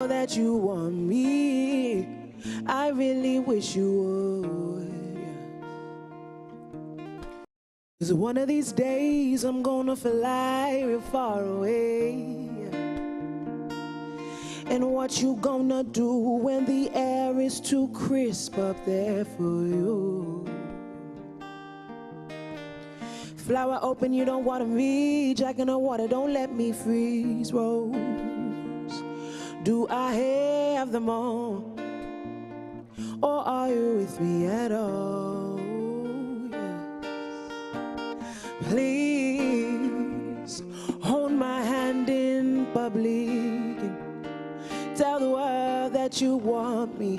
that you want me. I really wish you would. 'Cause one of these days I'm gonna fly real far away. And what you gonna do when the air is too crisp up there for you? Flower open, you don't water me. Jack in the water, don't let me freeze. Rose, do I have them all? Or are you with me at all? Yes. Please hold my hand in public and tell the world that you want me.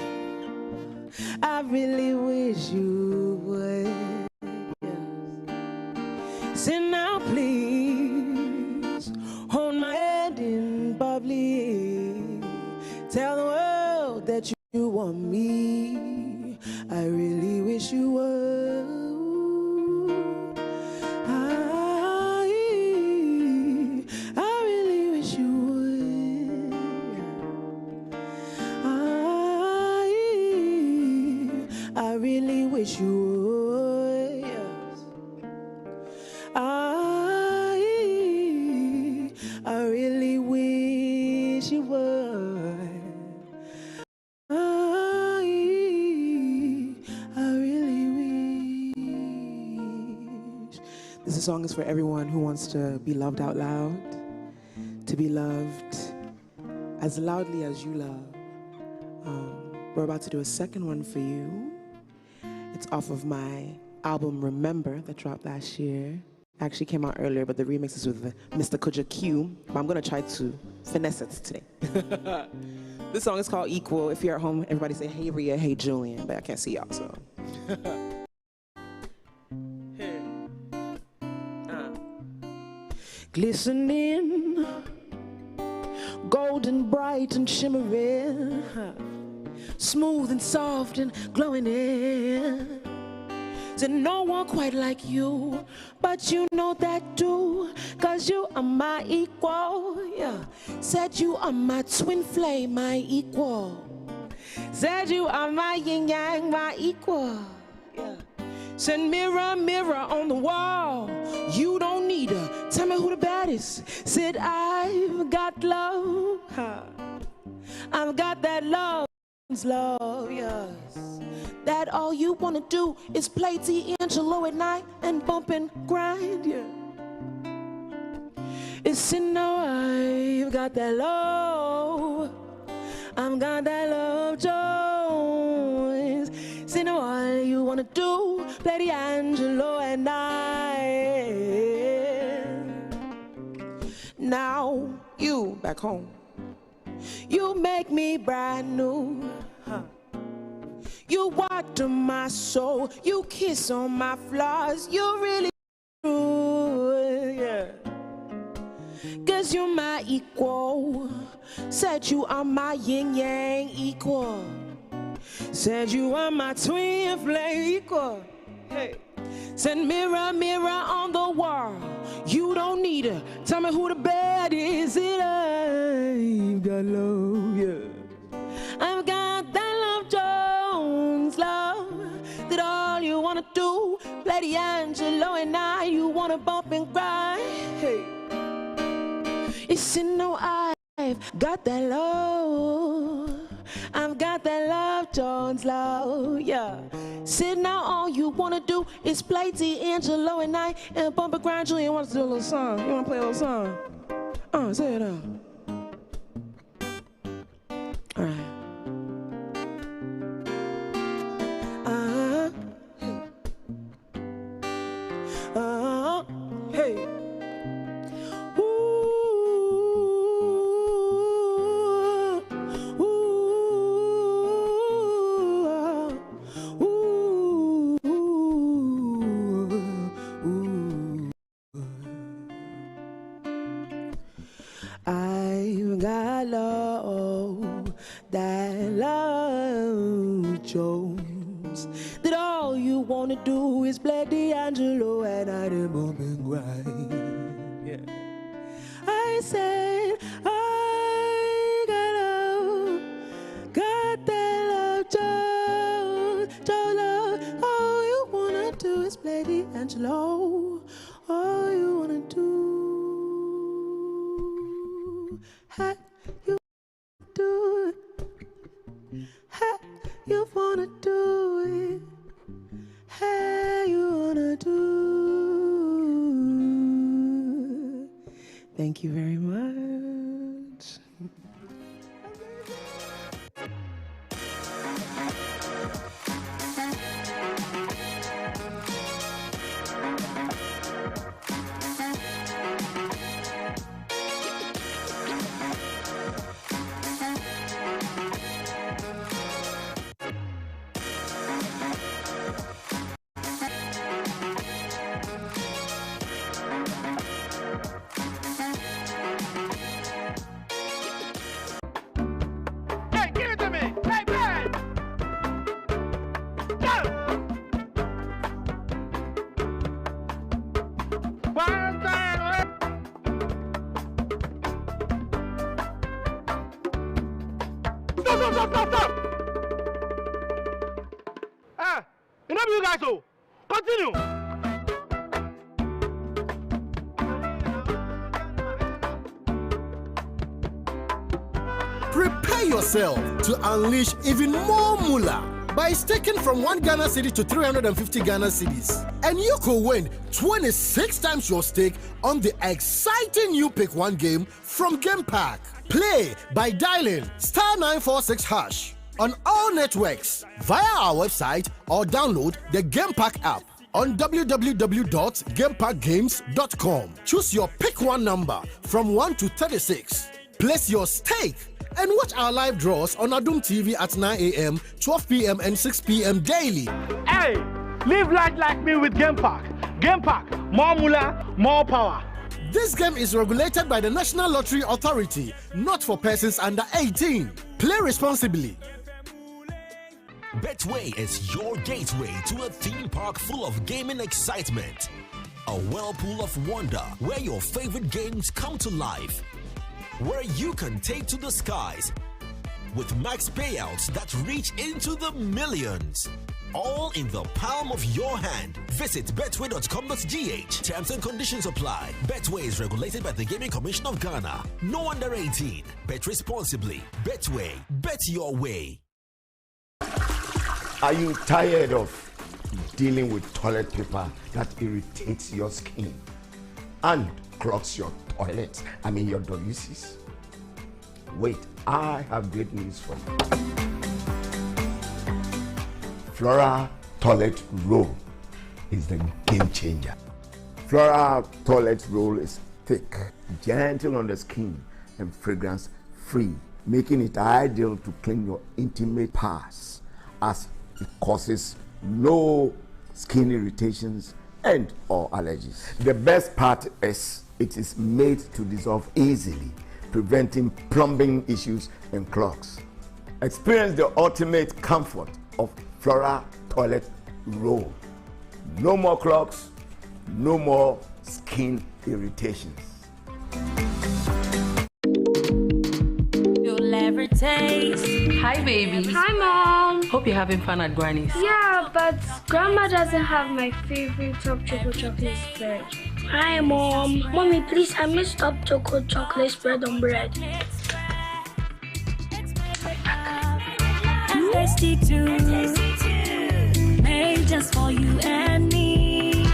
I really wish you would. Say now, please hold my hand in public. Tell the world that you want me. I really wish you would. I really wish you would. I really wish you would. I really wish you would. I really wish. This song is for everyone who wants to be loved out loud, to be loved as loudly as you love. We're about to do a second one for you. It's off of my album Remember that dropped last year. Actually came out earlier, but the remix is with Mr. Kuja Q. But I'm gonna try to finesse it today. This song is called Equal. If you're at home, everybody say, hey Rhea, hey Julian, but I can't see y'all, so. Glistening, golden, bright and shimmering, smooth and soft and glowing in. And no one quite like you, but you know that too, 'cause you are my equal, yeah. Said you are my twin flame, my equal. Said you are my yin yang, my equal, yeah. Said mirror, mirror on the wall, you don't need her, tell me who the baddest. Said I've got love, I've got that love, yes. That all you wanna do is play D'Angelo at night and bump and grind, yeah. It's in the way, you got that love, I've got that love, Jones. It's in the way you wanna do, play D'Angelo at night. Now you back home, you make me brand new, You water my soul, you kiss on my flaws, you really do, yeah. 'Cause you're my equal, said you are my yin yang equal, said you are my twin flame equal, hey. Said mirror, mirror on the wall, you don't need her, tell me who the bad is, it I've got love, yeah. I've got that love, Jones, love, that all you wanna do, play D'Angelo and I, you wanna bump and grind, hey. It's in no I've got that love, I've got that love, Jones, love, yeah. Sit now, all you wanna do is play D'Angelo and I, and bump and grind. Julian wants to do a little song, you wanna play a little song? Say it out. All right. Hey. Ooh, ooh, ooh, ooh. I've got love, that love, Jones, that all you wanna do is play D'Angelo and I did bump and grind, yeah. I said I got love, much low. All you wanna do, how you do it, how you wanna do it, how you wanna do it. Thank you very much. Stop! Enough you guys, so continue. Prepare yourself to unleash even more moolah by staking from 1 Ghana cedi to 350 Ghana cedis. And you could win 26 times your stake on the exciting new Pick 1 game from Game Pack. Play by dialing *946# on all networks via our website or download the Game Pack app on www.gamepackgames.com. Choose your Pick 1 number from 1 to 36. Place your stake and watch our live draws on Adum TV at 9 a.m., 12 p.m. and 6 p.m. daily. Hey, live life like me with Game Pack. Game Pack, more moolah, more power. This game is regulated by the National Lottery Authority, not for persons under 18. Play responsibly. Betway is your gateway to a theme park full of gaming excitement. A whirlpool of wonder where your favorite games come to life. Where you can take to the skies with max payouts that reach into the millions. All in the palm of your hand. Visit betway.com.gh. Terms and conditions apply. Betway is regulated by the Gaming Commission of Ghana. No under 18. Bet responsibly. Betway. Bet your way. Are you tired of dealing with toilet paper that irritates your skin and clogs your toilet? Your WCs? Wait, I have great news for you. Flora Toilet Roll is the game changer. Flora Toilet Roll is thick, gentle on the skin, and fragrance free, making it ideal to clean your intimate parts as it causes no skin irritations and or allergies. The best part is it is made to dissolve easily, preventing plumbing issues and clogs. Experience the ultimate comfort of Flora Toilet Roll. No more clogs, no more skin irritations. You'll ever taste. Hi, baby. Hi, Mom. Hope you're having fun at Granny's. Yeah, but Grandma doesn't have my favorite top chocolate spread. Hi, Mom. Mommy, please, I missed top chocolate spread on bread. Tasty too. Made just for you and me.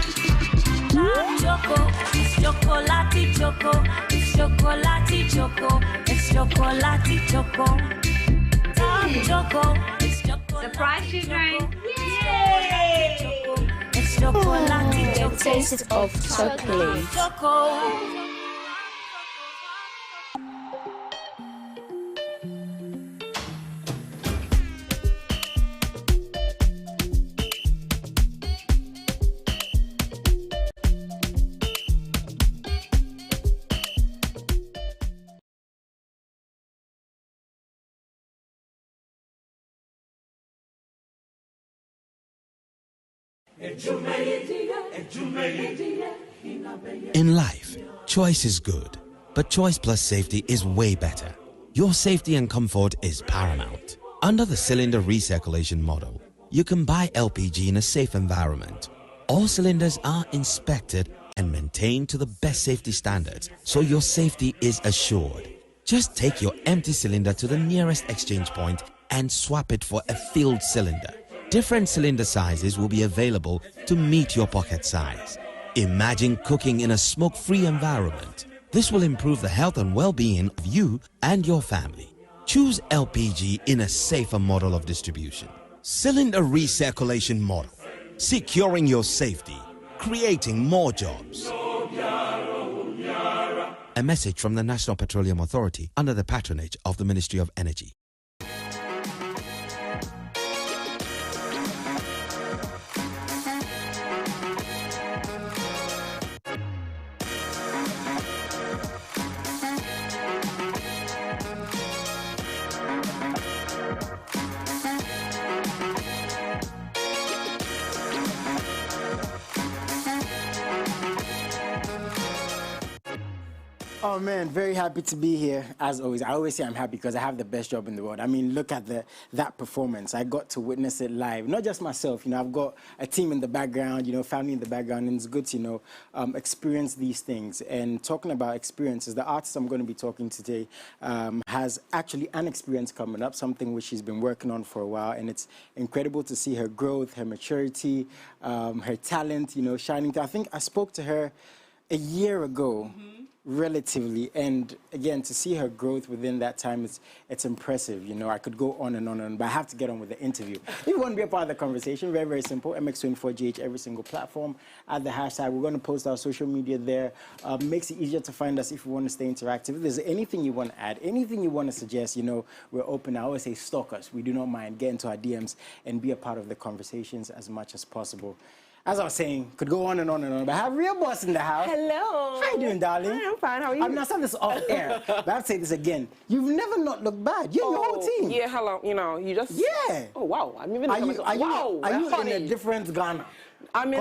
Choco, it's chocolate choco. It's chocolate choco. It's chocolate choco. Top choco. It's chocolate. Surprise children. Yay! It's chocolate choco. Taste of chocolate. Choco. In life, choice is good, but choice plus safety is way better. Your safety and comfort is paramount. Under the cylinder recirculation model, you can buy LPG in a safe environment, All cylinders are inspected and maintained to the best safety standards, so your safety is assured. Just take your empty cylinder to the nearest exchange point and swap it for a filled cylinder. Different cylinder sizes will be available to meet your pocket size. Imagine cooking in a smoke-free environment. This will improve the health and well-being of you and your family. Choose LPG in a safer model of distribution. Cylinder recirculation model, securing your safety, creating more jobs. A message from the National Petroleum Authority under the patronage of the Ministry of Energy. Oh man, very happy to be here, as always. I always say I'm happy because I have the best job in the world. I mean, look at that performance. I got to witness it live. Not just myself, I've got a team in the background, family in the background, and it's good to, experience these things. And talking about experiences, the artist I'm going to be talking to today has actually an experience coming up, something which she's been working on for a while, and it's incredible to see her growth, her maturity, her talent, shining through. I think I spoke to her a year ago. Relatively, and again, to see her growth within that time, it's impressive. I could go on and on, but I have to get on with the interview. If you want to be a part of the conversation, very, very simple, MX24GH, every single platform, add the hashtag. We're going to post our social media there. Makes it easier to find us if you want to stay interactive. If there's anything you want to add, anything you want to suggest, we're open. I always say stalk us. We do not mind. Get into our DMs and be a part of the conversations as much as possible. As I was saying, could go on and on and on, but I have Real Boss in the house. Hello. How you doing, darling? Hi, I'm fine. How are you? I mean, I said this off air, but I have to say this again. You've never not looked bad. You're your whole team. Yeah, hello. You just... Yeah. Oh, wow. I'm even... Are you in a different Ghana? I mean,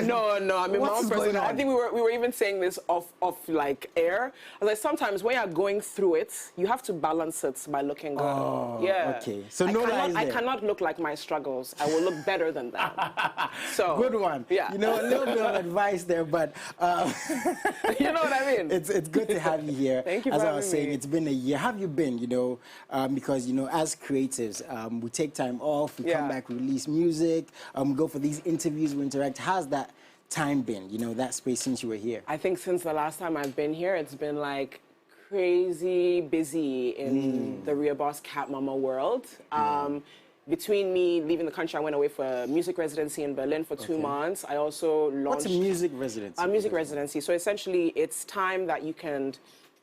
no. I mean, my own person. I think we were even saying this off like air. I was like, sometimes when you're going through it, you have to balance it by looking good. Oh, yeah. Okay. So I cannot look like my struggles. I will look better than them. So good one. Yeah. A little bit of advice there, but you know what I mean. It's good to have you here. Thank you. As I was saying, it's been a year. How have you been? Because as creatives, we take time off. We come back, we release music. We go for these interviews. We interact. How's that time been? That space since you were here? I think since the last time I've been here, it's been like crazy busy in the Real Boss Cat Mama world. Between me leaving the country, I went away for a music residency in Berlin for 2 months. I also launched... What's a music residency? A music residency. So essentially, it's time that you can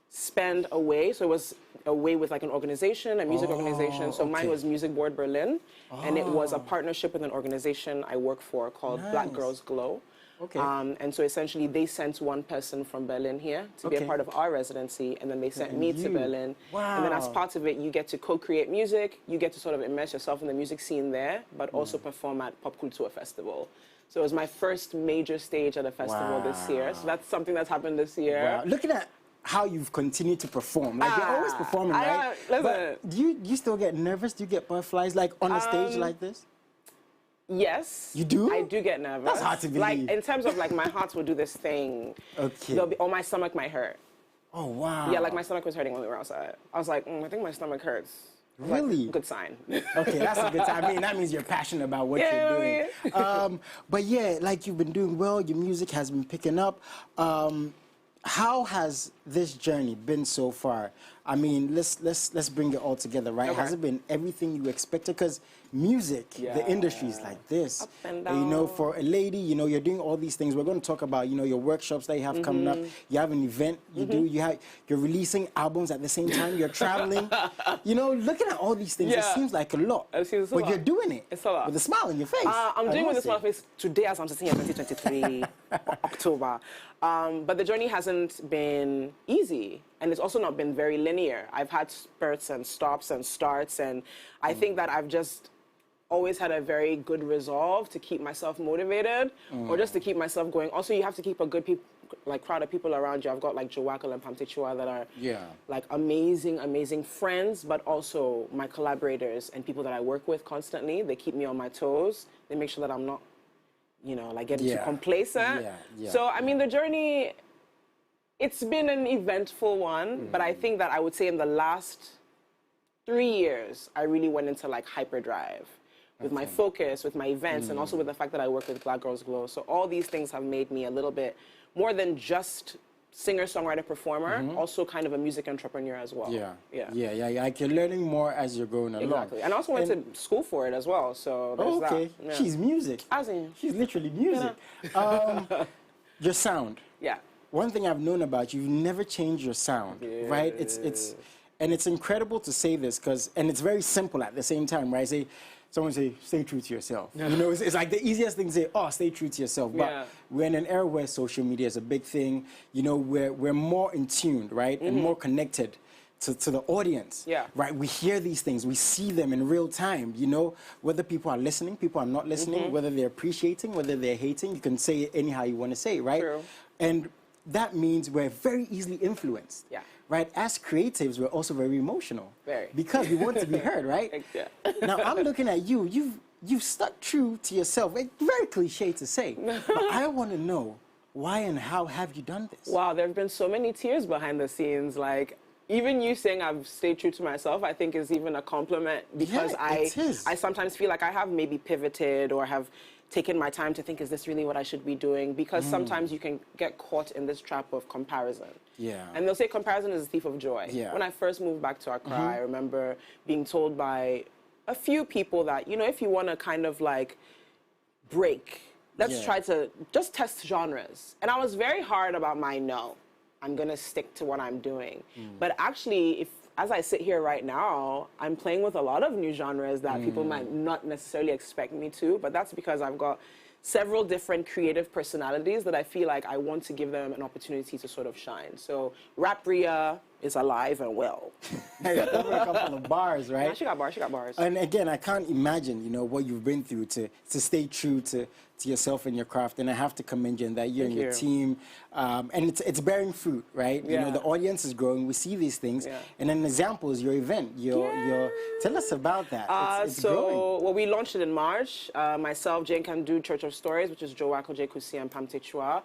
spend away. So it was away with like an organization, a music organization. So mine was Music Board Berlin. And it was a partnership with an organization I work for called Black Girls Glow. Okay. And so essentially they sent one person from Berlin here to be a part of our residency, and then they sent me to Berlin. Wow. And then as part of it, you get to co-create music, you get to sort of immerse yourself in the music scene there, but also perform at Pop Culture Festival. So it was my first major stage at a festival this year. So that's something that's happened this year. Wow. Looking at how you've continued to perform. Like, you're always performing, right? But do you still get nervous? Do you get butterflies, like, on a stage like this? Yes. You do? I do get nervous. That's hard to believe. Like, in terms of, like, my heart will do this thing. Okay. Or my stomach might hurt. Oh, wow. Yeah, like, my stomach was hurting when we were outside. I was like, I think my stomach hurts. Really? Like, good sign. Okay, that's a good sign. I mean, that means you're passionate about what you're doing. But yeah, like, you've been doing well. Your music has been picking up. How has this journey been so far? I mean, let's bring it all together, right? Okay. Has it been everything you expected? Because music, the industry is like this. Up and down. For a lady, you're doing all these things. We're going to talk about, your workshops that you have coming up. You have an event you do. You're releasing albums at the same time. You're traveling. Looking at all these things, it seems like a lot. But you're doing it. It's a lot. With a smile on your face. I'm doing with a smile on my face today as I'm sitting here 2023, October. But the journey hasn't been easy. And it's also not been very linear. I've had spurts and stops and starts. And I think that I've just always had a very good resolve to keep myself motivated or just to keep myself going. Also, you have to keep a good crowd of people around you. I've got like Jowakel and Pamtichua that are like amazing, amazing friends, but also my collaborators and people that I work with constantly. They keep me on my toes. They make sure that I'm not you know, like getting too complacent. Yeah. So, I mean, the journey, it's been an eventful one, but I think that I would say in the last 3 years, I really went into like hyperdrive with my focus, with my events, and also with the fact that I work with Black Girls Glow. So all these things have made me a little bit more than just singer, songwriter, performer, also kind of a music entrepreneur as well. Yeah. Like you're learning more as you're going along. Exactly. And I also went to school for it as well. So there's that. Yeah. She's music. As in, she's literally music. Your sound. Yeah. One thing I've known about you, you've never changed your sound, right? It's incredible to say this and it's very simple at the same time, right? Someone say, stay true to yourself. You know, it's like the easiest thing to say, stay true to yourself. But we're in an era where social media is a big thing. You know, we're more in tune, right? And more connected to the audience. Right? We hear these things. We see them in real time, you know, whether people are listening, people are not listening, whether they're appreciating, whether they're hating. You can say it anyhow you want to say it, right? True. And that means we're very easily influenced. Right? As creatives, we're also very emotional. Because we want to be heard, right? Now, I'm looking at you. You've stuck true to yourself. It's very cliche to say. But I want to know, why and how have you done this? Wow, there have been so many tears behind the scenes. Like, even you saying I've stayed true to myself, I think is even a compliment. Because I sometimes feel like I have maybe pivoted or have taken my time to think, is this really what I should be doing? Because sometimes you can get caught in this trap of comparison. And they'll say comparison is a thief of joy. When I first moved back to Accra, I remember being told by a few people that, you know, if you want to kind of like break, let's try to just test genres. And I was very hard about my no. I'm going to stick to what I'm doing. But actually, as I sit here right now, I'm playing with a lot of new genres that people might not necessarily expect me to, but that's because I've got several different creative personalities that I feel like I want to give them an opportunity to sort of shine. So Rap Ria is alive and well. A couple of bars, right? Yeah, she got bars. And again, I can't imagine, you know, what you've been through to stay true to yourself and your craft. And I have to commend you in that you and your team. And it's bearing fruit, right? You know, the audience is growing. We see these things. And an example is your event. Tell us about that. It's growing. Well, we launched it in March. Myself, Jane Kandu, Church of Stories, which is Joako J. Kusi and Pam Techua,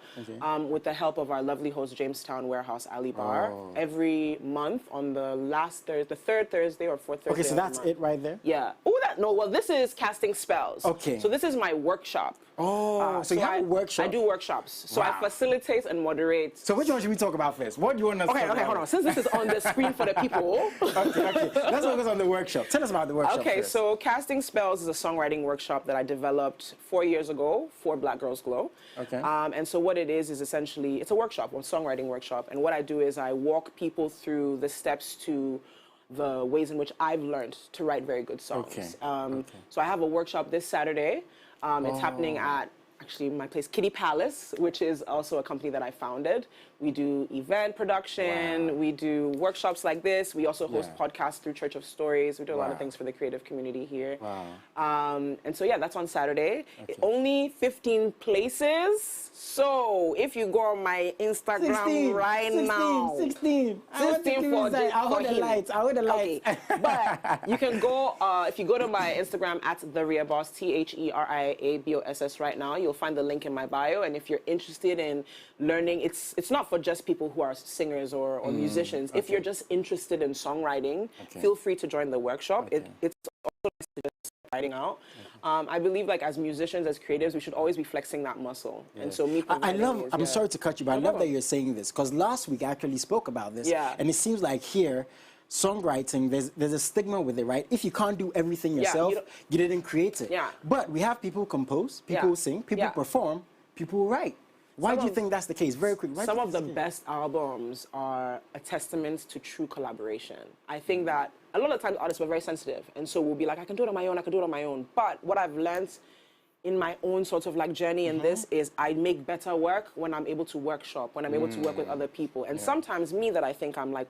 with the help of our lovely host, Jamestown Warehouse Ali Bar. Every month on the last Thursday, the third Thursday or fourth Thursday. Okay, so that's it right there? Yeah. Well, this is casting spells. Okay. So this is my workshop. So you have a workshop? I do workshops. So I facilitate and moderate. So which one should we talk about first? What do you want us to talk about? Okay, hold on. Since this is on the screen for the people. okay. Let's focus on the workshop. Tell us about the workshop first. So Casting Spells is a songwriting workshop that I developed 4 years ago for Black Girls Glow. Okay. And so what it is essentially, it's a workshop, a songwriting workshop. And what I do is I walk people through the steps to the ways in which I've learned to write very good songs. So I have a workshop this Saturday. It's happening at actually my place, Kitty Palace, which is also a company that I founded. We do event production. We do workshops like this. We also host podcasts through Church of Stories. We do a lot of things for the creative community here. And so, that's on Saturday. Only 15 places. So if you go on my Instagram now. 16. I hold the lights. Okay. But you can go, if you go to my Instagram at @TheRiaBoss, TheRiaBoss right now, you'll find the link in my bio. And if you're interested in learning, it's not for just people who are singers or musicians. If you're just interested in songwriting, feel free to join the workshop. It's also just writing out. I believe, like, as musicians, as creatives, we should always be flexing that muscle. And so I'm sorry to cut you, but I love that you're saying this, because last week I actually spoke about this. And it seems like here, songwriting, there's a stigma with it, right? If you can't do everything yourself, you didn't create it. But we have people who compose, people who sing, people who perform, people who write. Why do you think that's the case? Very quick. Some of the best albums are a testament to true collaboration. I think that a lot of times artists were very sensitive, and so we'll be like, I can do it on my own, I can do it on my own. But what I've learned in my own sort of like journey in this is I make better work when I'm able to workshop, when I'm able to work with other people. And sometimes me that I think I'm like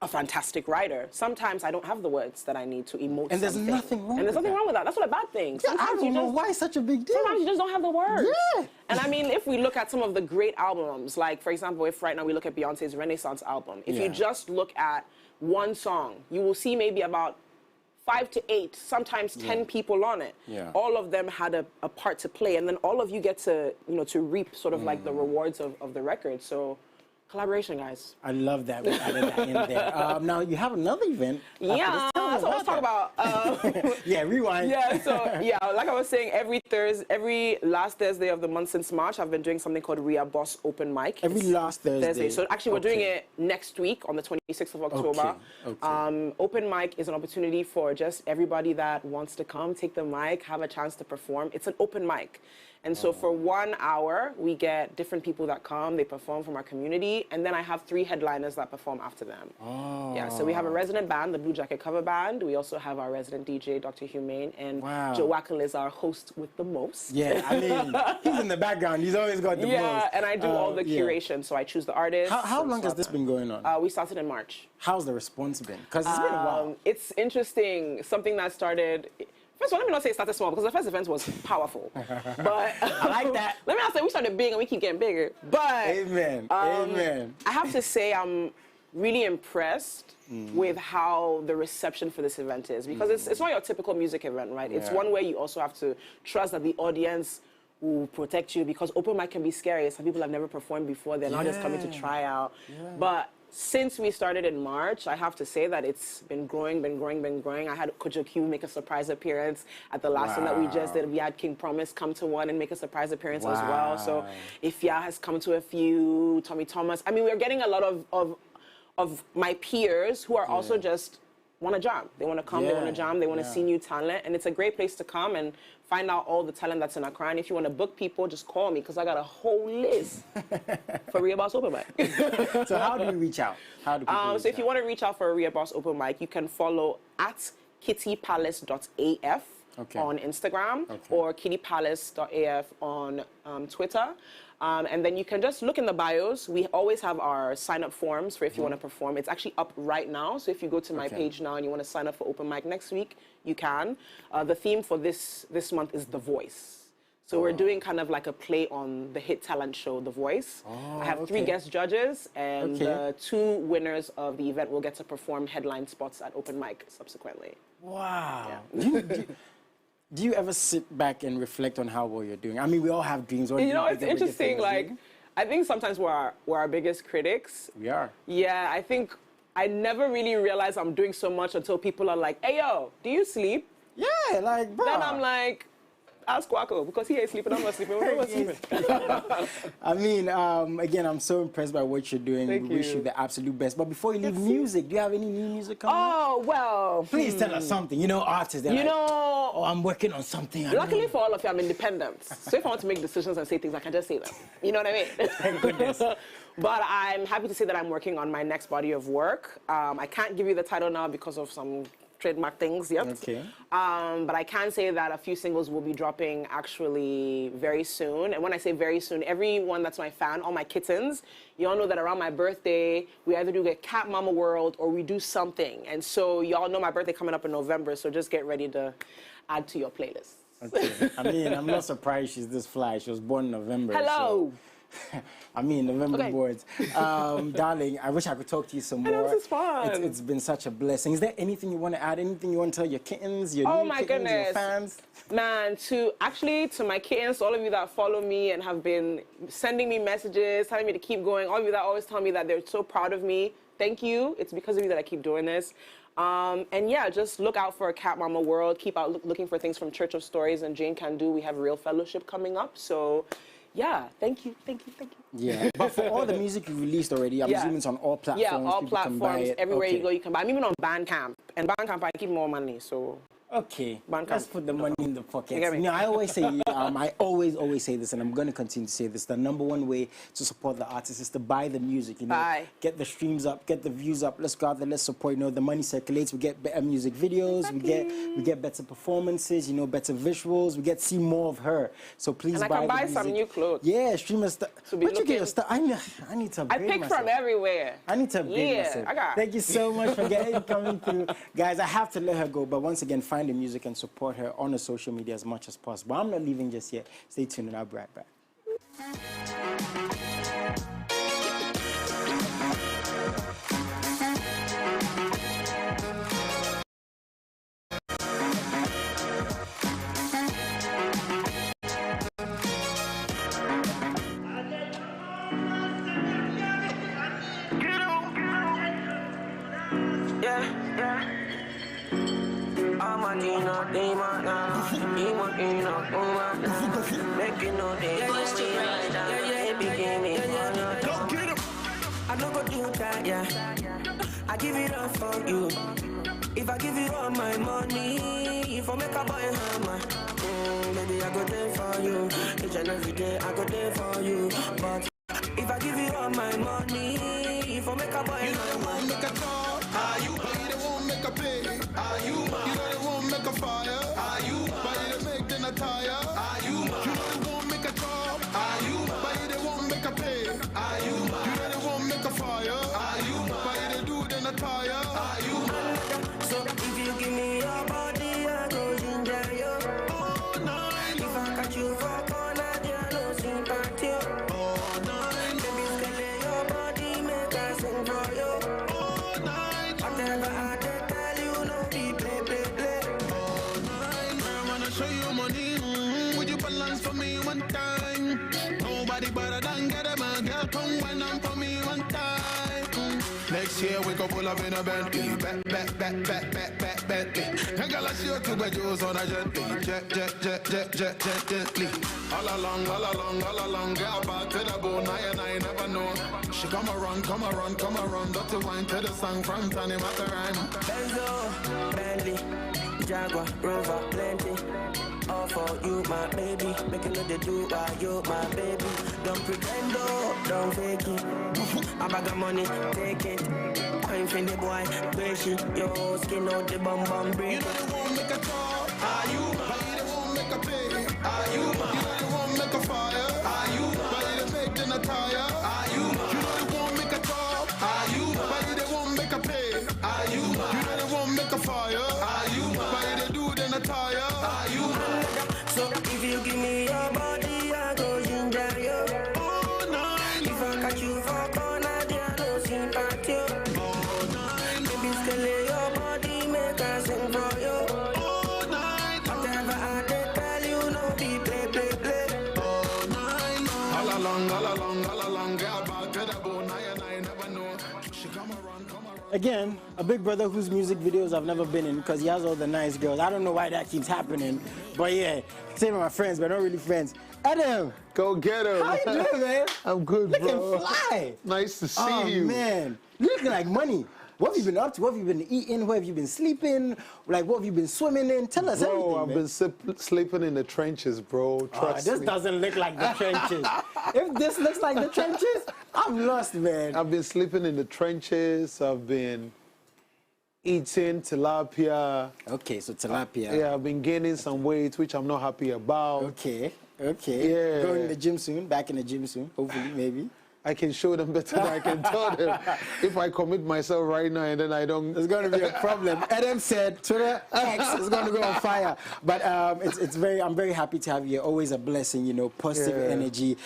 a fantastic writer, sometimes I don't have the words that I need to emote and there's something. Nothing wrong and there's nothing wrong with that. That's not a bad thing. Yeah, I don't know why it's such a big deal. Sometimes you just don't have the words. Yeah. And I mean, if we look at some of the great albums, like, for example, if right now we look at Beyonce's Renaissance album, if you just look at one song, you will see maybe about 5 to 8, sometimes 10 people on it. Yeah. All of them had a part to play, and then all of you get to, to reap sort of like the rewards of the record. So collaboration, guys. I love that we added that in there. Now you have another event. Yeah, that's what I was talking about. Yeah, rewind. Yeah, so like I was saying, every last Thursday of the month since March, I've been doing something called Ria Boss Open Mic. Every last Thursday. So actually, we're doing it next week on the 26th of October. Okay. Open mic is an opportunity for just everybody that wants to come, take the mic, have a chance to perform. It's an open mic. And so for 1 hour, we get different people that come, they perform from our community, and then I have 3 headliners that perform after them. Oh. Yeah, so we have a resident band, the Blue Jacket Cover Band. We also have our resident DJ, Dr. Humane, and Joe Wackel is our host with the most. Yeah, I mean, he's in the background. He's always got the most. Yeah, and I do all the curation, so I choose the artists. How long has this been going on? We started in March. How's the response been? Because it's been a while. It's interesting. Something that started... First of all, let me not say it started small, because the first event was powerful. But I like that. Let me not say we started big and we keep getting bigger. But Amen. Amen. I have to say I'm really impressed with how the reception for this event is, because it's not your typical music event, right? It's one where you also have to trust that the audience will protect you, because open mic can be scary. Some people have never performed before. They're not just coming to try out. But since we started in March, I have to say that it's been growing. I had Kojo Q make a surprise appearance at the last one that we just did. We had King Promise come to one and make a surprise appearance as well. So Ifya has come to a few, Tommy Thomas. I mean, we're getting a lot of my peers who are also just want to jam. They want to come, they want to jam, they want to see new talent. And it's a great place to come and find out all the talent that's in Accra. And if you want to book people, just call me, because I got a whole list for Ria Boss Open Mic. So how do you reach out? How do people reach So if you want to reach out for a Ria Boss Open Mic, you can follow at kittypalace.af on Instagram or kittypalace.af on Twitter. And then you can just look in the bios. We always have our sign-up forms for if you want to perform. It's actually up right now. So if you go to my page now and you want to sign up for open mic next week, you can. The theme for this month is The Voice. So we're doing kind of like a play on the hit talent show, The Voice. I have 3 guest judges, and the 2 winners of the event will get to perform headline spots at open mic subsequently. Wow. Yeah. Do you ever sit back and reflect on how well you're doing? I mean, we all have dreams. It's interesting. Like, I think sometimes we're our biggest critics. We are. Yeah, I think I never really realized I'm doing so much until people are like, "Hey, yo, do you sleep?" Yeah, like, bro. Then I'm like, ask Kwako, because he ain't sleeping, I'm not sleeping. We're not sleeping. I mean, again, I'm so impressed by what you're doing. Thank we wish you the absolute best. But before you leave music, do you have any new music coming up? Oh, well. Please tell us something. You know, artists, they're oh, I'm working on something. Luckily for all of you, I'm independent. So if I want to make decisions and say things, I can just say them. You know what I mean? Thank goodness. But I'm happy to say that I'm working on my next body of work. I can't give you the title now because of some trademark things yet. Okay. But I can say that a few singles will be dropping actually very soon. And when I say very soon, everyone that's my fan, all my kittens, y'all know that around my birthday, we either do a Cat Mama World or we do something. And so y'all know my birthday coming up in November, so just get ready to add to your playlist. Okay. I mean, I'm not surprised she's this fly. She was born in November. Hello. So. I mean, November boards. Darling, I wish I could talk to you some more. I know, this is fun. It's been such a blessing. Is there anything you want to add? Anything you want to tell your kittens, your new kittens, your fans? Man, to my kittens, all of you that follow me and have been sending me messages, telling me to keep going, all of you that always tell me that they're so proud of me, thank you. It's because of you that I keep doing this. And yeah, just look out for a Cat Mama World. Keep out looking for things from Church of Stories and Jane Can Do. We have Real Fellowship coming up, so yeah, thank you. Yeah, but for all the music you released already, I'm assuming it's on all platforms. Yeah, all people platforms, can buy it. everywhere you go, you can buy. I'm even on Bandcamp, and Bandcamp I keep more money, so. Okay, let's put the money in the pocket. You know, I always say, I always say this, and I'm going to continue to say this. The #1 way to support the artist is to buy the music. You know, get the streams up, get the views up. Let's go out there, let's support. You know, the money circulates. We get better music videos. We get better performances. You know, better visuals. We get to see more of her. So please and buy. And I can buy the some new clothes. Yeah, streamers. But you get your stuff. I need to. I pick from everywhere. I need to upgrade myself. Thank you so much for coming through, guys. I have to let her go, but once again, find the music and support her on the social media as much as possible. I'm not leaving just yet. Stay tuned and I'll be right back. I don't go do that, yeah. I give it up for you. If I give you all my money, if I make a boy hammer, baby, I go there for you. Each and every day, I go there for you. But if I give you all my money, if I make a boy hammer, won't make a talk. Are you? But they won't make a pay. Are you? You know they won't make a fire. Are you? But they make them a tire. Are you? You know they won't make a job. Are you? But they won't make a pay. Are you? You know they won't make a fire. Are you? But they do then a tire. Are you? So if you give me your body, I go ginger you. All night. If I catch you for corner, there no sympathy. All night. Baby, scale your body, make I sing for you. All night. Whatever I tell you, no be play. All night. I wanna show you money. Would you balance for me one time? Nobody better than get them. A girl come when I'm for me one time. Next year we go pull up in a Bentley. Bet. I gotta show two bedrooms on a gently. Gently. All along. Girl back to the bone, I never know. She come around. Dirty wine to the song from Tony Macarena. Benzo, Bentley, Jaguar, Rover, plenty. All for you, my baby. Making know they do by you, my baby. Don't pretend, don't fake it. I bag of money, take it. I'm the boy, patient. Yo, skin out the bum break. You know they won't make a talk. Are you? But they won't make a pay. Are you? You know they won't make a fire. Are you? But they make them a tire. Are you? You know they won't make a talk. Are you? But they won't make a pay. Are you? You know they won't make a fire. Are you? But they do then a tire. Are you? So if you give me your body, I go ginger you. All night. If I catch you for corner, there no sympathy. All night. Baby, scale your body, make I sing for you. All night. Whatever I tell you, no be play. All night. All along. Girl back to the bone, I never know. She come around. Again, a big brother whose music videos I've never been in because he has all the nice girls. I don't know why that keeps happening, but yeah, same with my friends, but not really friends. Edem, go get him. How you doing, man? I'm good, Looking bro. fly. Nice to see Oh you. man, you looking like money. What have you been up to? What have you been eating? Where have you been sleeping? Like, what have you been swimming in? Tell us everything, I've been sleeping in the trenches, bro. Trust this me. doesn't look like the trenches. If this looks like the trenches, I'm lost, man. I've been sleeping in the trenches. I've been eating tilapia. Okay, so tilapia. Yeah, I've been gaining some weight, which I'm not happy about. Okay. Yeah. Going to the gym soon, back in the gym soon, hopefully, maybe. I can show them better than I can tell them. If I commit myself right now and then I don't... There's going to be a problem. Edem said Twitter X is going to go on fire. But I'm very happy to have you. Always a blessing, you know, positive energy.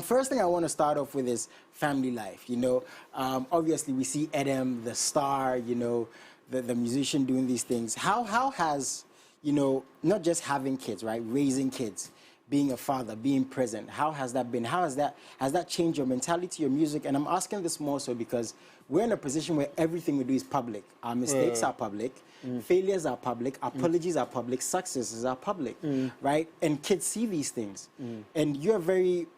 First thing I want to start off with is family life, you know. Obviously, we see Edem, the star, you know, the musician doing these things. How has, you know, not just having kids, right, raising kids, being a father, being present, how has that been? Has that changed your mentality, your music? And I'm asking this more so because we're in a position where everything we do is public. Our mistakes are public, failures are public, apologies are public, successes are public, right? And kids see these things. And you're very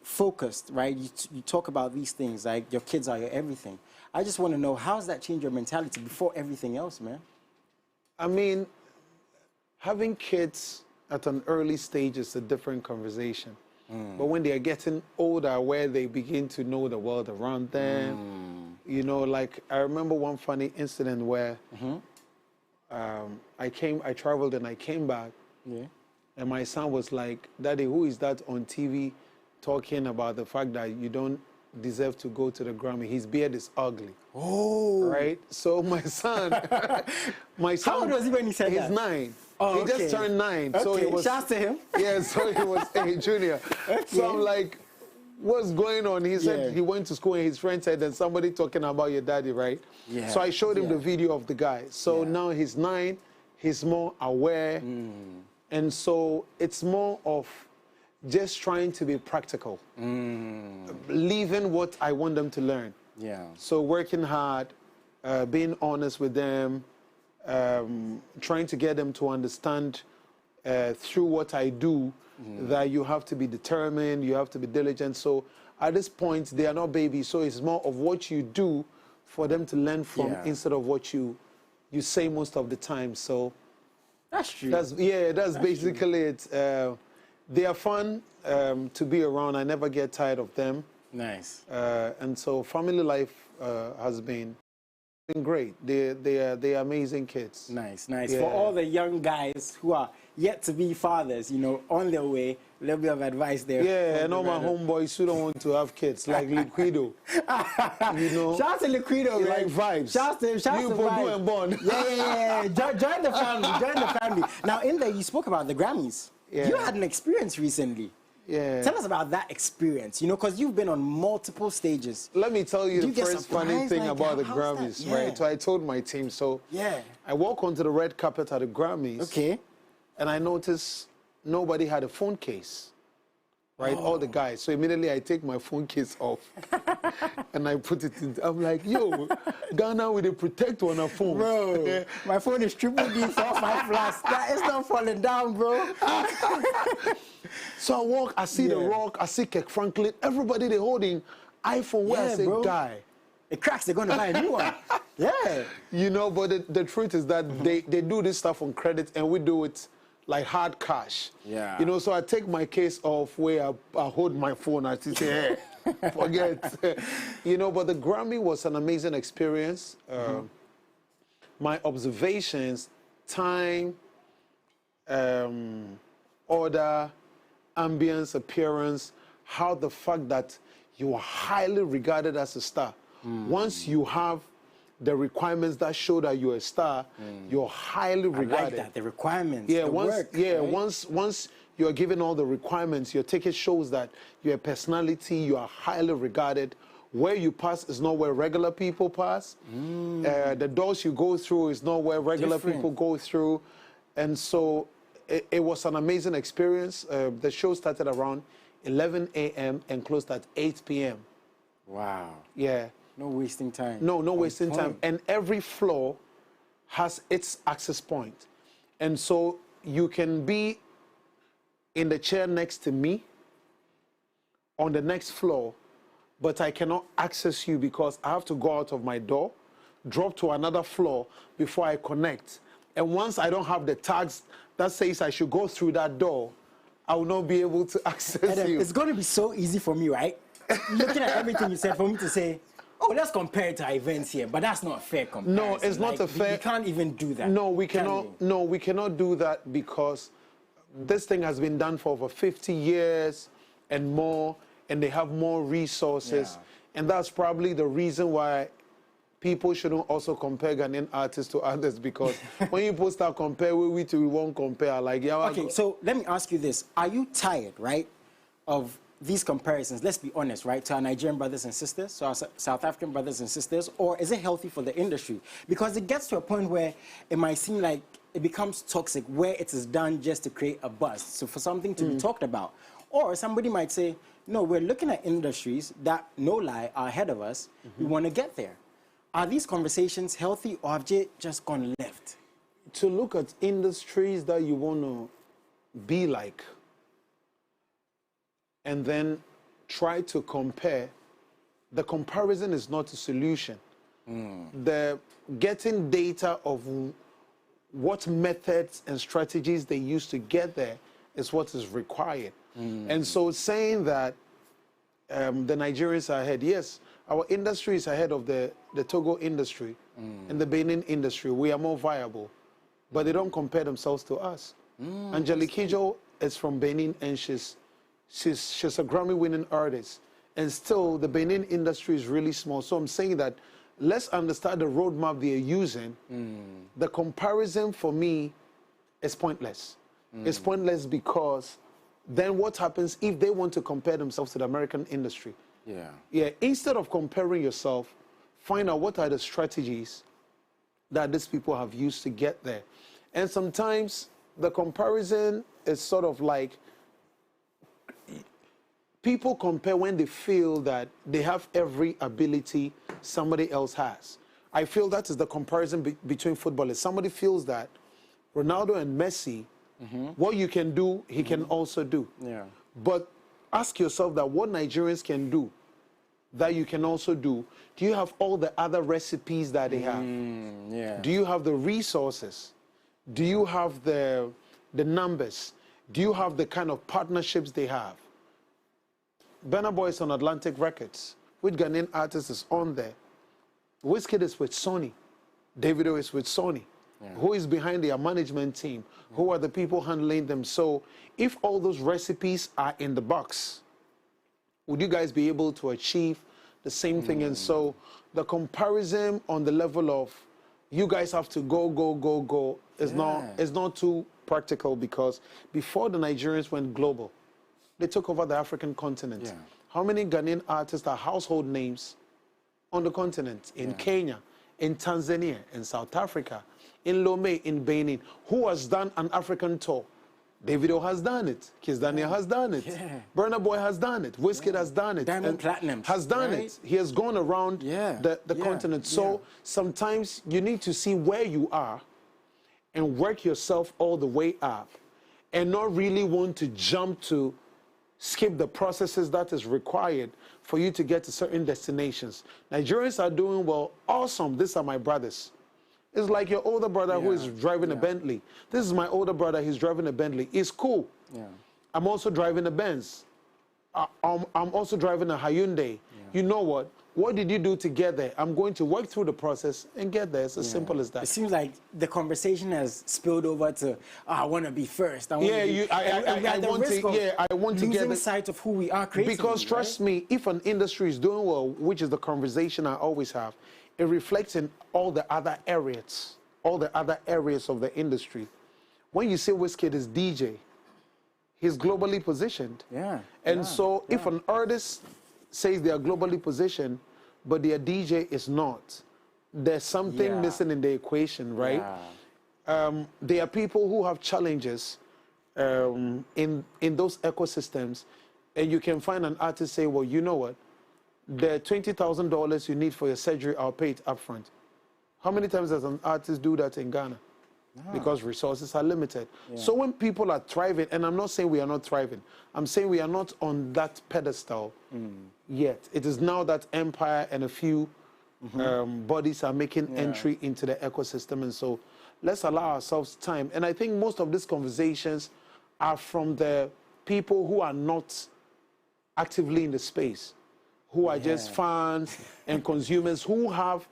focused, right? You talk about these things, like your kids are your everything. I just want to know, how has that changed your mentality before everything else, man? I mean, having kids at an early stage is a different conversation. But when they're getting older, where they begin to know the world around them, you know, like I remember one funny incident where I traveled and I came back, and my son was like, "Daddy, who is that on TV talking about the fact that you don't deserve to go to the Grammy? His beard is ugly." Oh. Right? So my son... How old was he when he said that? He's 9. Oh, he just turned 9. Okay, so he was, shouts to him. Yeah, so he was a junior. Okay. So I'm like, what's going on? He said he went to school and his friend said, there's somebody talking about your daddy, right? Yeah. So I showed him the video of the guy. So now he's 9, he's more aware. And so it's more of just trying to be practical, leaving what I want them to learn. Yeah. So working hard, being honest with them, trying to get them to understand through what I do that you have to be determined, you have to be diligent. So at this point, they are not babies, so it's more of what you do for them to learn from instead of what you say most of the time. So that's true. That's basically it. They are fun to be around. I never get tired of them. Nice. And so family life has been great. They are amazing kids. Nice, nice. Yeah. For all the young guys who are yet to be fathers, you know, on their way, a little bit of advice there. Yeah, and all my homeboys who don't want to have kids, like Liquido. You know, shout out to Liquido, like vibes. Shout out to vibes. And Bond. Yeah. Join the family. Join the family. Now, in there, you spoke about the Grammys. Yeah. You had an experience recently. Yeah. Tell us about that experience, you know, because you've been on multiple stages. Let me tell you the first funny thing like, about the Grammys, right? So I told my team, I walk onto the red carpet at the Grammys. Okay. And I noticed nobody had a phone case, right? All the guys. So immediately I take my phone case off and I put it in. I'm like, yo, Ghana with a protect on a phone. Bro, my phone is triple D 45+. That is not falling down, bro. So I walk, I see The Rock, I see Kirk Franklin, everybody they holding iPhone where I say, bro. guy. It cracks, they're going to buy a new one. Yeah. You know, but the truth is that they do this stuff on credit and we do it like hard cash. Yeah. You know, so I take my case off where I hold my phone. I say, hey, forget. You know, but the Grammy was an amazing experience. My observations, time, order, ambience, appearance, how the fact that you are highly regarded as a star. Once you have the requirements that show that you're a star, you're highly regarded. I like that, the requirements, yeah, the work. Right? once you're given all the requirements, your ticket shows that you're a personality, you are highly regarded. Where you pass is not where regular people pass. The doors you go through is not where regular people go through. And so it was an amazing experience. The show started around 11 a.m. and closed at 8 p.m. Wow. Yeah. No wasting time. No wasting time. And every floor has its access point. And so you can be in the chair next to me on the next floor, but I cannot access you because I have to go out of my door, drop to another floor before I connect. And once I don't have the tags that says I should go through that door, I will not be able to access Edem, you. it's going to be so easy for me, right? Looking at everything you said, for me to say, oh, let's compare it to events here, but that's not a fair comparison. No, it's not a fair. We can't even do that. No, we cannot. No, we cannot do that because this thing has been done for over 50 years and more, and they have more resources, and that's probably the reason why people shouldn't also compare Ghanaian artists to others, because when people start comparing, we won't compare. Like, okay, so let me ask you this: are you tired, right, of these comparisons? Let's be honest, right, to our Nigerian brothers and sisters, to our South African brothers and sisters, or is it healthy for the industry? Because it gets to a point where it might seem like it becomes toxic, where it is done just to create a buzz, so for something to be talked about. Or somebody might say, no, we're looking at industries that, no lie, are ahead of us. We want to get there. Are these conversations healthy, or have they just gone left? To look at industries that you want to be like, and then try to compare, the comparison is not a solution. The getting data of what methods and strategies they use to get there is what is required. And so saying that the Nigerians are ahead, yes, our industry is ahead of the Togo industry and the Benin industry. We are more viable, but they don't compare themselves to us. Angelique Kidjo is from Benin, and she's a Grammy-winning artist, and still the Benin industry is really small. So I'm saying that let's understand the roadmap they are using. The comparison for me is pointless. It's pointless because then what happens if they want to compare themselves to the American industry? Yeah. Instead of comparing yourself, find out what are the strategies that these people have used to get there. And sometimes the comparison is sort of like, people compare when they feel that they have every ability somebody else has. I feel that is the comparison between footballers. Somebody feels that Ronaldo and Messi, what you can do, he can also do. Yeah. But ask yourself that what Nigerians can do, that you can also do. Do you have all the other recipes that they have? Yeah. Do you have the resources? Do you have the numbers? Do you have the kind of partnerships they have? Burna Boy is on Atlantic Records. Which Ghanaian artist is on there? Wizkid is with Sony. Davido is with Sony. Yeah. Who is behind their management team? Yeah. Who are the people handling them? So if all those recipes are in the box, would you guys be able to achieve the same thing? And so the comparison on the level of you guys have to go is not too practical, because before the Nigerians went global, they took over the African continent. Yeah. How many Ghanaian artists are household names on the continent? In Kenya, in Tanzania, in South Africa, in Lomé, in Benin. Who has done an African tour? Davido has done it. Kiss Daniel has done it. Yeah. Burna Boy has done it. Wizkid has done it. Diamond Platinum has done it. He has gone around the continent. So sometimes you need to see where you are and work yourself all the way up, and not really want to jump to skip the processes that is required for you to get to certain destinations. Nigerians are doing well. Awesome. These are my brothers. It's like your older brother who is driving a Bentley. This is my older brother. He's driving a Bentley. It's cool. Yeah. I'm also driving a Benz. I'm also driving a Hyundai. Yeah. You know what? What did you do to get there? I'm going to work through the process and get there. It's as simple as that. It seems like the conversation has spilled over to, I want to be first. I want to get losing sight of who we are creating. Because trust me, if an industry is doing well, which is the conversation I always have, it reflects in all the other areas of the industry. When you say Wizkid is DJ, he's globally positioned. Yeah. And so if an artist says they are globally positioned, but their DJ is not, there's something missing in the equation, right? Yeah. There are people who have challenges in those ecosystems, and you can find an artist say, well, you know what? The $20,000 you need for your surgery, I'll pay it up front. How many times does an artist do that in Ghana? Because resources are limited. Yeah. So when people are thriving, and I'm not saying we are not thriving, I'm saying we are not on that pedestal yet. It is now that Empire and a few bodies are making entry into the ecosystem, and so let's allow ourselves time. And I think most of these conversations are from the people who are not actively in the space, who are just fans and consumers, who have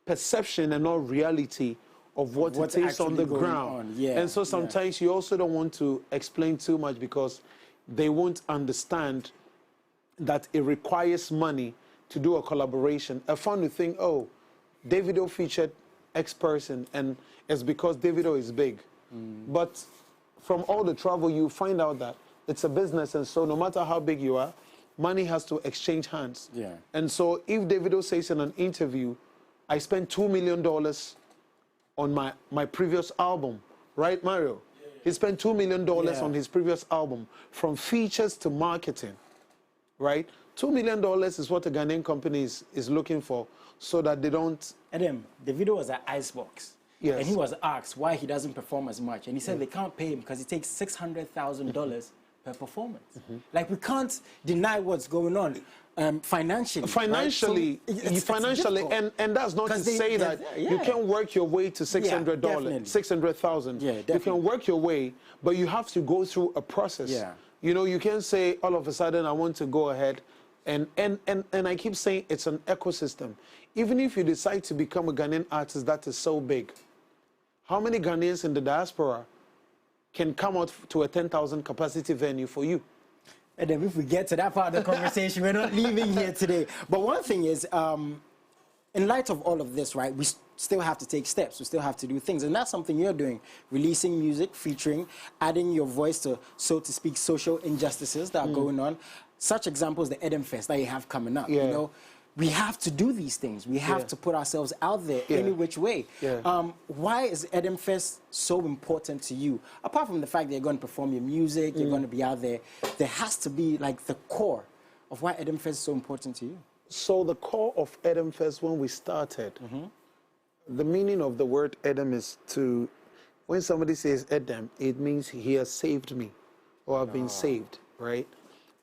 perception and not reality of what it is on the ground. And so sometimes you also don't want to explain too much, because they won't understand that it requires money to do a collaboration. A fan will think, oh, Davido featured X person, and it's because Davido is big. But from all the travel, you find out that it's a business, and so no matter how big you are, money has to exchange hands. Yeah. And so if Davido says in an interview, I spent $2 million on my previous album, right, Mario? He spent $2 million on his previous album, from features to marketing, right? $2 million is what a Ghanaian company is looking for, so that they don't... Edem, the video was at Icebox. Yes. And he was asked why he doesn't perform as much. And he said they can't pay him because it takes $600,000 per performance. Like, we can't deny what's going on. Financially, right? So financially, and that's not to say that you can work your way to $600, $600,000. Yeah, you can work your way, but you have to go through a process. Yeah. You know, you can't say all of a sudden I want to go ahead, and I keep saying it's an ecosystem. Even if you decide to become a Ghanaian artist that is so big, how many Ghanaians in the diaspora can come out to a 10,000 capacity venue for you? And then if we get to that part of the conversation, we're not leaving here today. But one thing is, in light of all of this, right, we still have to take steps. We still have to do things. And that's something you're doing, releasing music, featuring, adding your voice to, so to speak, social injustices that are going on. Such examples, the Edem Fest that you have coming up, you know. We have to do these things. We have to put ourselves out there any which way. Why is Edem Fest so important to you? Apart from the fact that you're going to perform your music, you're going to be out there, there has to be like the core of why Edem Fest is so important to you. So the core of Edem Fest when we started, the meaning of the word Edem is to, when somebody says Edem, it means he has saved me or I've been saved, right?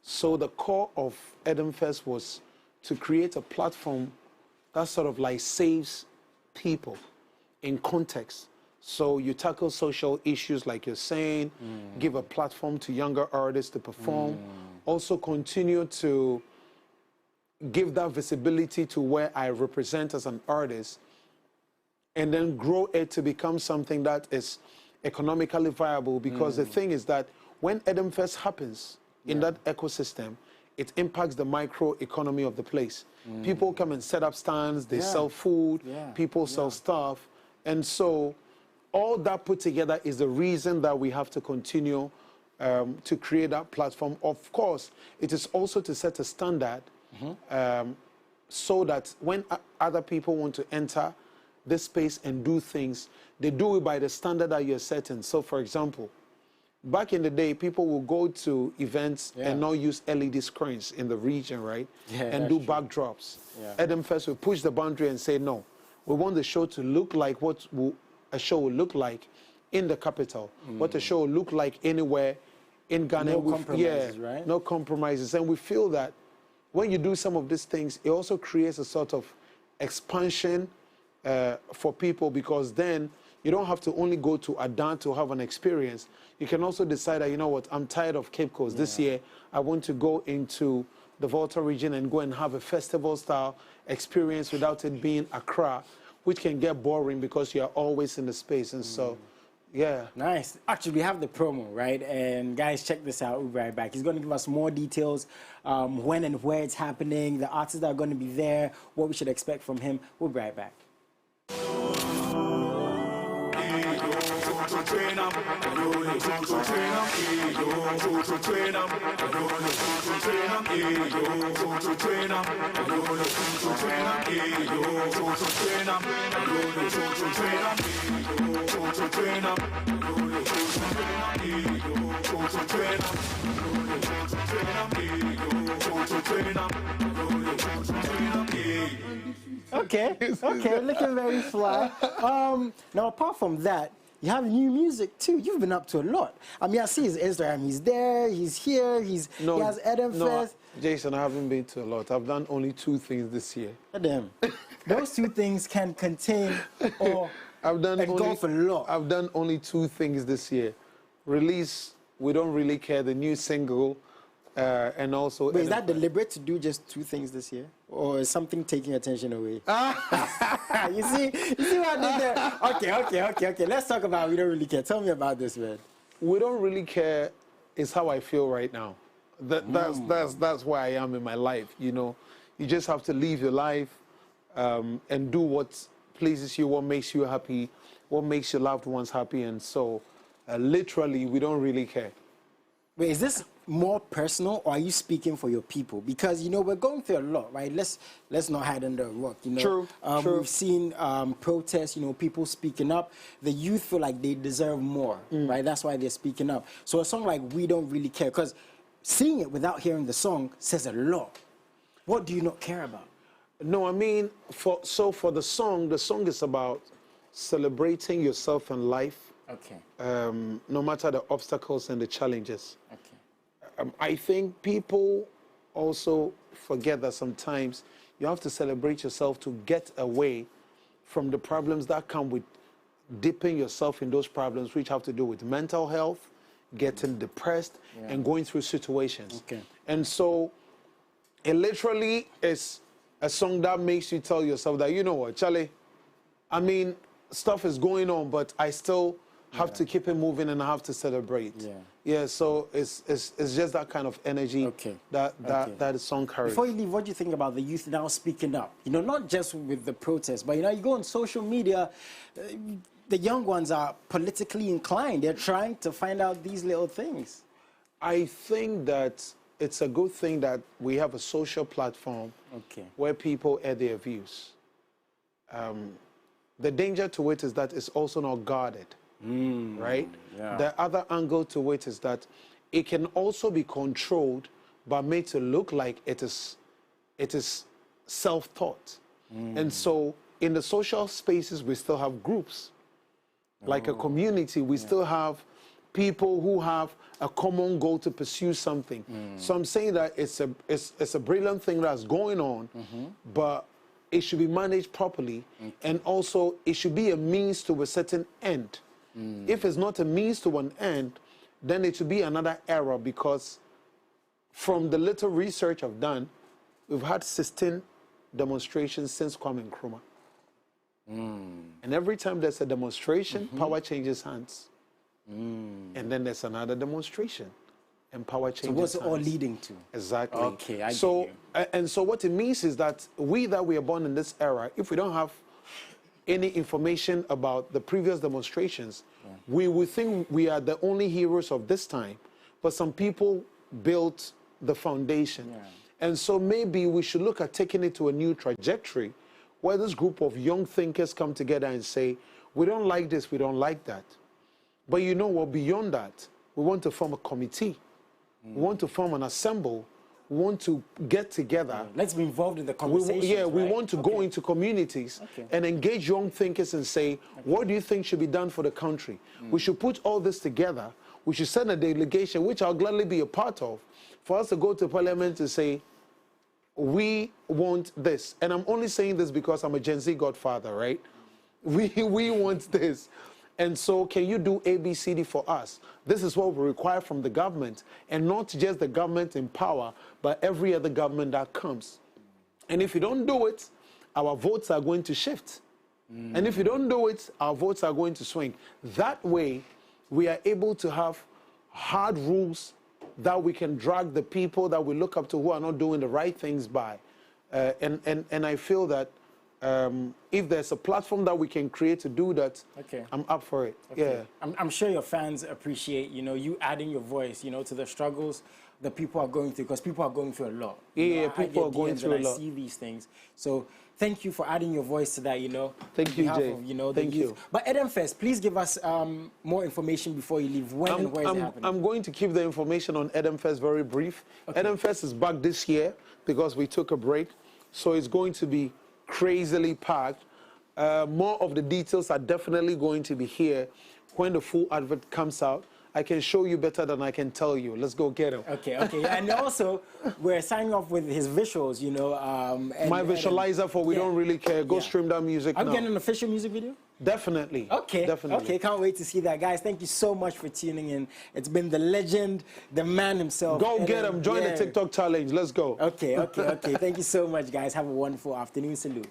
So the core of Edem Fest was to create a platform that sort of like saves people in context. So you tackle social issues like you're saying, give a platform to younger artists to perform, also continue to give that visibility to where I represent as an artist, and then grow it to become something that is economically viable. Because the thing is that when Edem Fest happens in that ecosystem, it impacts the micro economy of the place. People come and set up stands, they sell food, people sell stuff. And so all that put together is the reason that we have to continue to create that platform. Of course, it is also to set a standard so that when other people want to enter this space and do things, they do it by the standard that you're setting. So for example, back in the day, people will go to events and not use LED screens in the region, right? And do backdrops. Edem Fest will push the boundary and say, no, we want the show to look like what a show will look like in the capital, what a show will look like anywhere in Ghana. No compromises, right? No compromises. And we feel that when you do some of these things, it also creates a sort of expansion for people, because then you don't have to only go to Adan to have an experience. You can also decide that, you know what, I'm tired of Cape Coast. This year, I want to go into the Volta region and go and have a festival-style experience without it being Accra, which can get boring because you're always in the space. And so, yeah. Nice. Actually, we have the promo, right? And guys, check this out. We'll be right back. He's going to give us more details, when and where it's happening, the artists that are going to be there, what we should expect from him. We'll be right back. Okay, looking very fly. Now, apart from that, you have new music too. You've been up to a lot. I mean, I see his Instagram. He's there, he's here, he has Edem Fest. Jason, I haven't been to a lot. I've done only 2 things this year. Edem, those 2 things can contain or engulf a lot. I've done only 2 things this year. Release, We Don't Really Care, the new single, and also... But is that deliberate to do just 2 things this year? Or is something taking attention away? You see what I did there? Okay. Let's talk about We Don't Really Care. Tell me about this, man. We Don't Really Care is how I feel right now. That's where I am in my life, you know. You just have to live your life and do what pleases you, what makes you happy, what makes your loved ones happy. And so, literally, we don't really care. Wait, is this more personal, or are you speaking for your people? Because, you know, we're going through a lot, right? Let's not hide under a rock, you know. True. We've seen protests, you know, people speaking up. The youth feel like they deserve more, right? That's why they're speaking up. So a song like We Don't Really Care, because seeing it without hearing the song says a lot. What do you not care about? No, I mean, for the song is about celebrating yourself and life. Okay. No matter the obstacles and the challenges. Okay. I think people also forget that sometimes you have to celebrate yourself to get away from the problems that come with dipping yourself in those problems, which have to do with mental health, getting depressed, and going through situations. Okay. And so it literally is a song that makes you tell yourself that, you know what, Charlie, I mean, stuff is going on, but I still have to keep it moving and I have to celebrate. Yeah, so it's just that kind of energy that the song carries. Before you leave, what do you think about the youth now speaking up? You know, not just with the protests, but, you know, you go on social media, the young ones are politically inclined. They're trying to find out these little things. I think that it's a good thing that we have a social platform where people air their views. The danger to it is that it's also not guarded. Right? Yeah. The other angle to it is that it can also be controlled but made to look like it is self-taught. And so in the social spaces, we still have groups. Like a community, we still have people who have a common goal to pursue something. So I'm saying that it's a brilliant thing that's going on, but it should be managed properly, and also it should be a means to a certain end. If it's not a means to an end, then it should be another error, because from the little research I've done, we've had 16 demonstrations since Kwame Nkrumah. And every time there's a demonstration, power changes hands. And then there's another demonstration, and power changes hands. So what's it all leading to? Exactly. Okay, I get so, you. And so what it means is that we are born in this era, if we don't have any information about the previous demonstrations, we would think we are the only heroes of this time. But some people built the foundation. And so maybe we should look at taking it to a new trajectory, where this group of young thinkers come together and say, we don't like this, we don't like that. But you know what, beyond that, we want to form a committee. We want to form an assembly. We want to get together. Let's be involved in the conversation. We want to go into communities and engage young thinkers and say, what do you think should be done for the country? We should put all this together. We should send a delegation, which I'll gladly be a part of, for us to go to Parliament to say, we want this. And I'm only saying this because I'm a Gen Z godfather, right? We want this. And so can you do ABCD for us? This is what we require from the government, and not just the government in power, but every other government that comes. And if you don't do it, our votes are going to shift. And if you don't do it, our votes are going to swing. That way, we are able to have hard rules that we can drag the people that we look up to who are not doing the right things by. And I feel that if there's a platform that we can create to do that, I'm up for it. Yeah. I'm sure your fans appreciate, you adding your voice, to the struggles that people are going through, because people are going through a lot. People are going through a lot. I see these things. So thank you for adding your voice to that, Thank you, Jay. Thank you. But Edem Fest, please give us more information before you leave. When and where is it happening? I'm going to keep the information on Edem Fest very brief. Edem Fest is back this year because we took a break. So it's going to be crazily packed. More of the details are definitely going to be here when the full advert comes out. I can show you better than I can tell you. Let's go get him. Okay. And also, we're signing off with his visuals, my visualizer for We Don't Really Care. Go stream that music now. I'm getting an official music video? Definitely. Okay. Definitely. Okay, can't wait to see that. Guys, thank you so much for tuning in. It's been the legend, the man himself. Go get him. Join the TikTok challenge. Let's go. Okay. Thank you so much, guys. Have a wonderful afternoon. Salute.